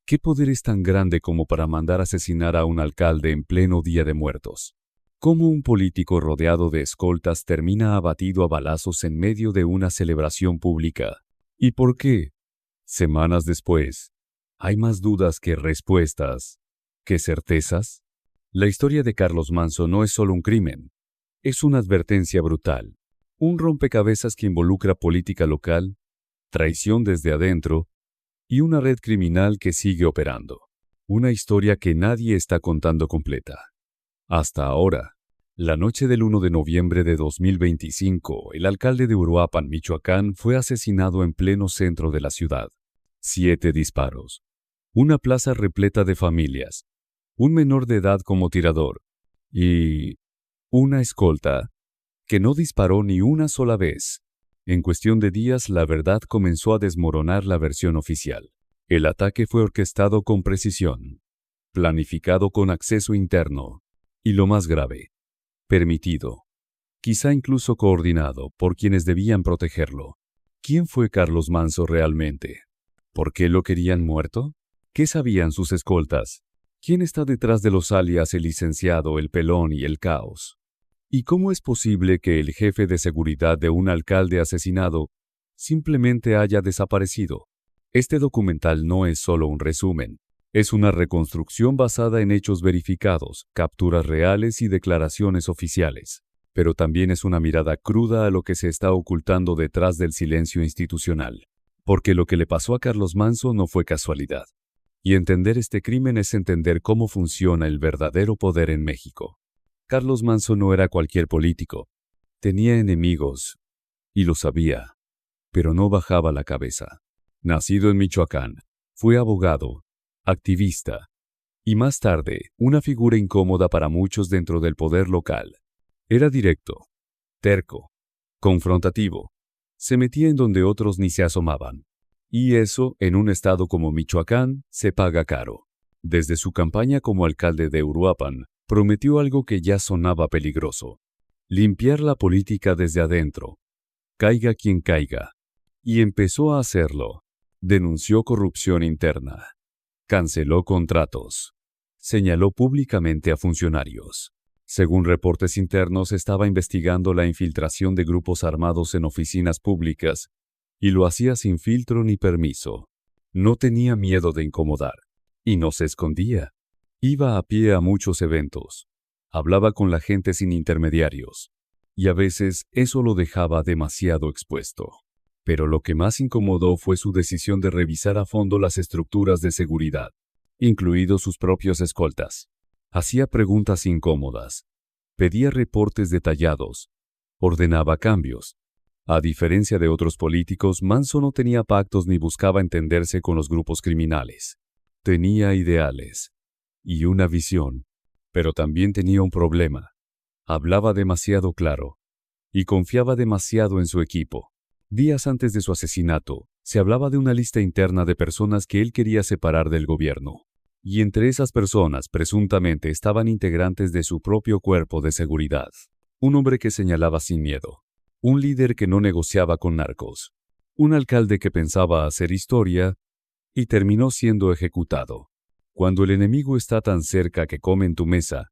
¿Qué poder es tan grande como para mandar asesinar a un alcalde en pleno Día de Muertos? ¿Cómo un político rodeado de escoltas termina abatido a balazos en medio de una celebración pública? ¿Y por qué? Semanas después, hay más dudas que respuestas, que certezas. La historia de Carlos Manso no es solo un crimen, es una advertencia brutal, un rompecabezas que involucra política local, traición desde adentro y una red criminal que sigue operando. Una historia que nadie está contando completa. Hasta ahora, la noche del 1 de noviembre de 2025, el alcalde de Uruapan, Michoacán, fue asesinado en pleno centro de la ciudad. 7 disparos. Una plaza repleta de familias, un menor de edad como tirador y una escolta que no disparó ni una sola vez. En cuestión de días, la verdad comenzó a desmoronar la versión oficial. El ataque fue orquestado con precisión, planificado con acceso interno y, lo más grave, permitido, quizá incluso coordinado por quienes debían protegerlo. ¿Quién fue Carlos Manso realmente? ¿Por qué lo querían muerto? ¿Qué sabían sus escoltas? ¿Quién está detrás de los alias el licenciado, el pelón y el caos? ¿Y cómo es posible que el jefe de seguridad de un alcalde asesinado simplemente haya desaparecido? Este documental no es solo un resumen, es una reconstrucción basada en hechos verificados, capturas reales y declaraciones oficiales. Pero también es una mirada cruda a lo que se está ocultando detrás del silencio institucional. Porque lo que le pasó a Carlos Manso no fue casualidad. Y entender este crimen es entender cómo funciona el verdadero poder en México. Carlos Manso no era cualquier político. Tenía enemigos, y lo sabía, pero no bajaba la cabeza. Nacido en Michoacán, fue abogado, activista, y más tarde, una figura incómoda para muchos dentro del poder local. Era directo, terco, confrontativo. Se metía en donde otros ni se asomaban. Y eso, en un estado como Michoacán, se paga caro. Desde su campaña como alcalde de Uruapan, prometió algo que ya sonaba peligroso: limpiar la política desde adentro, caiga quien caiga. Y empezó a hacerlo. Denunció corrupción interna, canceló contratos, señaló públicamente a funcionarios. Según reportes internos, estaba investigando la infiltración de grupos armados en oficinas públicas, y lo hacía sin filtro ni permiso. No tenía miedo de incomodar, y no se escondía. Iba a pie a muchos eventos, hablaba con la gente sin intermediarios, y a veces eso lo dejaba demasiado expuesto. Pero lo que más incomodó fue su decisión de revisar a fondo las estructuras de seguridad, incluidos sus propios escoltas. Hacía preguntas incómodas, pedía reportes detallados, ordenaba cambios. A diferencia de otros políticos, Manso no tenía pactos ni buscaba entenderse con los grupos criminales. Tenía ideales y una visión, pero también tenía un problema. Hablaba demasiado claro y confiaba demasiado en su equipo. Días antes de su asesinato, se hablaba de una lista interna de personas que él quería separar del gobierno. Y entre esas personas, presuntamente, estaban integrantes de su propio cuerpo de seguridad. Un hombre que señalaba sin miedo. Un líder que no negociaba con narcos. Un alcalde que pensaba hacer historia y terminó siendo ejecutado. Cuando el enemigo está tan cerca que come en tu mesa,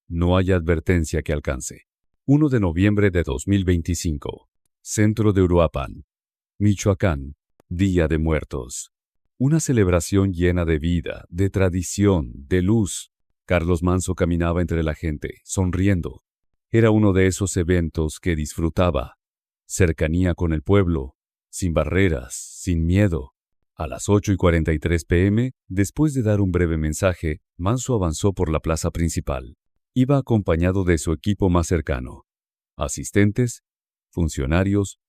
no hay advertencia que alcance. 1 de noviembre de 2025. Centro de Uruapan, Michoacán, Día de Muertos. Una celebración llena de vida, de tradición, de luz. Carlos Manso caminaba entre la gente, sonriendo. Era uno de esos eventos que disfrutaba. Cercanía con el pueblo, sin barreras, sin miedo. A las 8:43 p.m., después de dar un breve mensaje, Manso avanzó por la plaza principal. Iba acompañado de su equipo más cercano, asistentes, funcionarios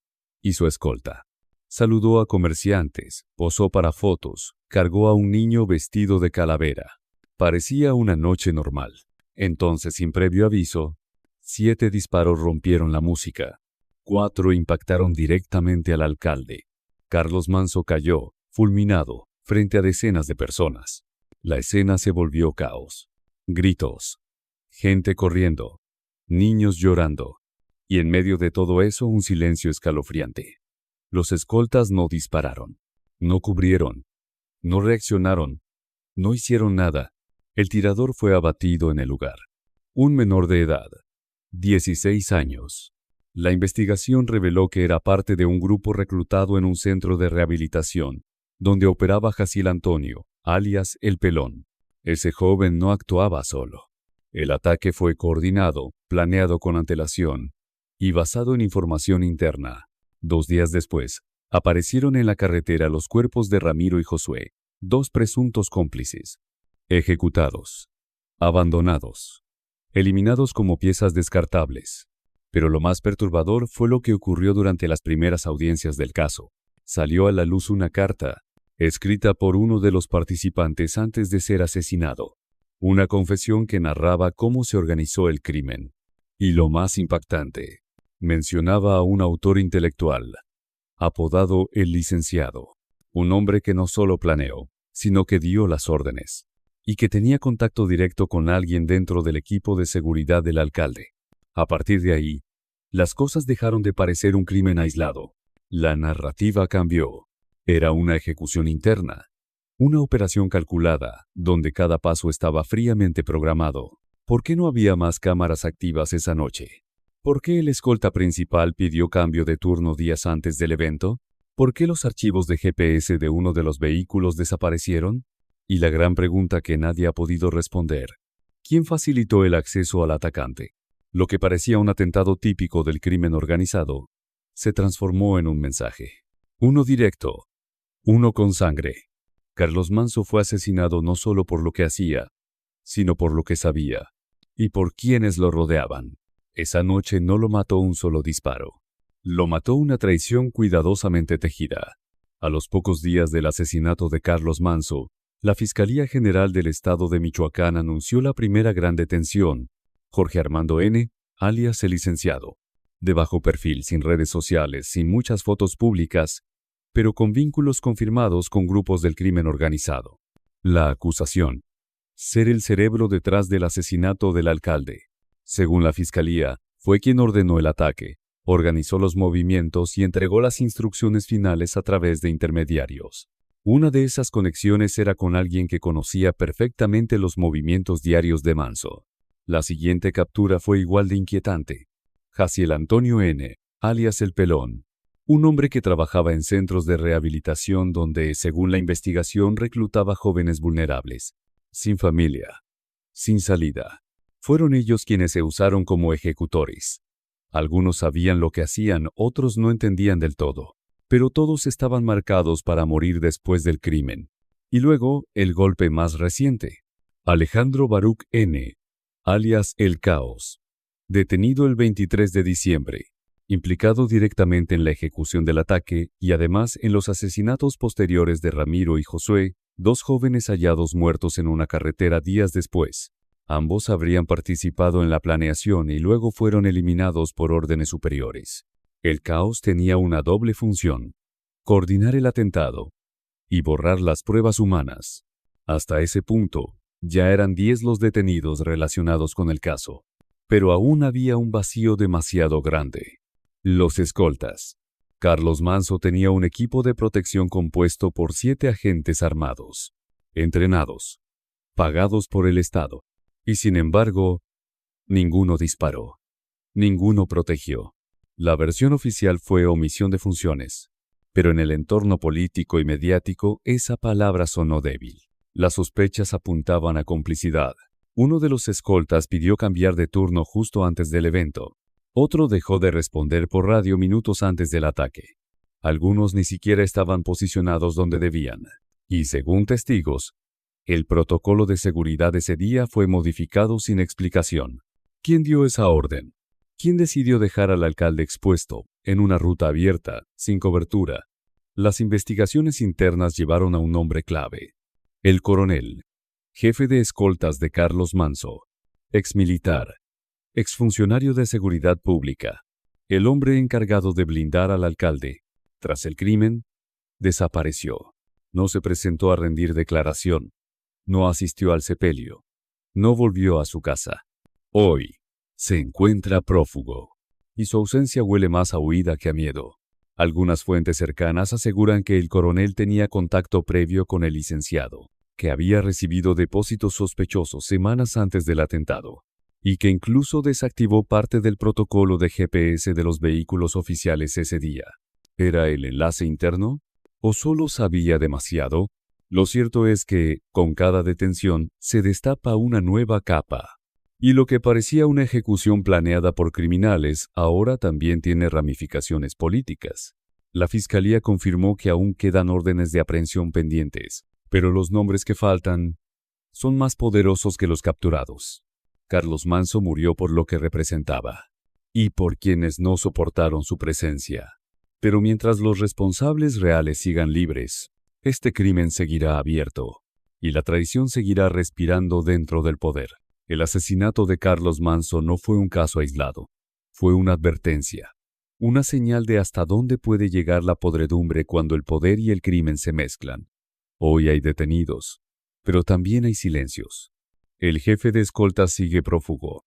y su escolta. Saludó a comerciantes, posó para fotos, cargó a un niño vestido de calavera. Parecía una noche normal. Entonces, sin previo aviso, 7 disparos rompieron la música. 4 impactaron directamente al alcalde. Carlos Manso cayó, fulminado, frente a decenas de personas. La escena se volvió caos. Gritos, gente corriendo, niños llorando. Y en medio de todo eso, un silencio escalofriante. Los escoltas no dispararon, no cubrieron, no reaccionaron, No hicieron nada. El tirador fue abatido en el lugar. Un menor de edad, 16 años. La investigación reveló que era parte de un grupo reclutado en un centro de rehabilitación, donde operaba Jaciel Antonio, alias El Pelón. Ese joven no actuaba solo. El ataque fue coordinado, planeado con antelación y basado en información interna. 2 días después, aparecieron en la carretera los cuerpos de Ramiro y Josué, 2 presuntos cómplices. Ejecutados. Abandonados. Eliminados como piezas descartables. Pero lo más perturbador fue lo que ocurrió durante las primeras audiencias del caso. Salió a la luz una carta, escrita por uno de los participantes antes de ser asesinado. Una confesión que narraba cómo se organizó el crimen. Y lo más impactante, mencionaba a un autor intelectual, apodado el Licenciado, un hombre que no solo planeó, sino que dio las órdenes, y que tenía contacto directo con alguien dentro del equipo de seguridad del alcalde. A partir de ahí, las cosas dejaron de parecer un crimen aislado. La narrativa cambió. Era una ejecución interna, una operación calculada, donde cada paso estaba fríamente programado. ¿Por qué no había más cámaras activas esa noche? ¿Por qué el escolta principal pidió cambio de turno días antes del evento? ¿Por qué los archivos de GPS de uno de los vehículos desaparecieron? Y la gran pregunta que nadie ha podido responder: ¿quién facilitó el acceso al atacante? Lo que parecía un atentado típico del crimen organizado se transformó en un mensaje. Uno directo, uno con sangre. Carlos Manso fue asesinado no solo por lo que hacía, sino por lo que sabía, y por quienes lo rodeaban. Esa noche no lo mató un solo disparo. Lo mató una traición cuidadosamente tejida. A los pocos días del asesinato de Carlos Manso, la Fiscalía General del Estado de Michoacán anunció la primera gran detención. Jorge Armando N., alias el Licenciado. De bajo perfil, sin redes sociales, sin muchas fotos públicas, pero con vínculos confirmados con grupos del crimen organizado. La acusación: ser el cerebro detrás del asesinato del alcalde. Según la Fiscalía, fue quien ordenó el ataque, organizó los movimientos y entregó las instrucciones finales a través de intermediarios. Una de esas conexiones era con alguien que conocía perfectamente los movimientos diarios de Manso. La siguiente captura fue igual de inquietante. Jaciel Antonio N., alias El Pelón. Un hombre que trabajaba en centros de rehabilitación donde, según la investigación, reclutaba jóvenes vulnerables, sin familia, sin salida. Fueron ellos quienes se usaron como ejecutores. Algunos sabían lo que hacían, otros no entendían del todo, pero todos estaban marcados para morir después del crimen. Y luego, el golpe más reciente. Alejandro Baruch N., alias El Caos, detenido el 23 de diciembre, implicado directamente en la ejecución del ataque y además en los asesinatos posteriores de Ramiro y Josué, 2 jóvenes hallados muertos en una carretera días después. Ambos habrían participado en la planeación y luego fueron eliminados por órdenes superiores. El Caos tenía una doble función: coordinar el atentado y borrar las pruebas humanas. Hasta ese punto, ya eran 10 los detenidos relacionados con el caso. Pero aún había un vacío demasiado grande. Los escoltas. Carlos Manso tenía un equipo de protección compuesto por 7 agentes armados, entrenados, pagados por el Estado. Y sin embargo, ninguno disparó. Ninguno protegió. La versión oficial fue omisión de funciones. Pero en el entorno político y mediático, esa palabra sonó débil. Las sospechas apuntaban a complicidad. Uno de los escoltas pidió cambiar de turno justo antes del evento. Otro dejó de responder por radio minutos antes del ataque. Algunos ni siquiera estaban posicionados donde debían. Y según testigos, el protocolo de seguridad ese día fue modificado sin explicación. ¿Quién dio esa orden? ¿Quién decidió dejar al alcalde expuesto, en una ruta abierta, sin cobertura? Las investigaciones internas llevaron a un hombre clave: el coronel, jefe de escoltas de Carlos Manso, exmilitar, exfuncionario de seguridad pública, el hombre encargado de blindar al alcalde. Tras el crimen, desapareció. No se presentó a rendir declaración. No asistió al sepelio. No volvió a su casa. Hoy, se encuentra prófugo. Y su ausencia huele más a huida que a miedo. Algunas fuentes cercanas aseguran que el coronel tenía contacto previo con el licenciado. que había recibido depósitos sospechosos semanas antes del atentado, y que incluso desactivó parte del protocolo de GPS de los vehículos oficiales ese día. ¿Era el enlace interno? ¿O solo sabía demasiado? Lo cierto es que, con cada detención, se destapa una nueva capa. Y lo que parecía una ejecución planeada por criminales, ahora también tiene ramificaciones políticas. La Fiscalía confirmó que aún quedan órdenes de aprehensión pendientes, pero los nombres que faltan son más poderosos que los capturados. Carlos Manso murió por lo que representaba, y por quienes no soportaron su presencia. Pero mientras los responsables reales sigan libres, este crimen seguirá abierto, y la traición seguirá respirando dentro del poder. El asesinato de Carlos Manso no fue un caso aislado, fue una advertencia, una señal de hasta dónde puede llegar la podredumbre cuando el poder y el crimen se mezclan. Hoy hay detenidos, pero también hay silencios. El jefe de escolta sigue prófugo.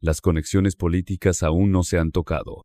Las conexiones políticas aún no se han tocado.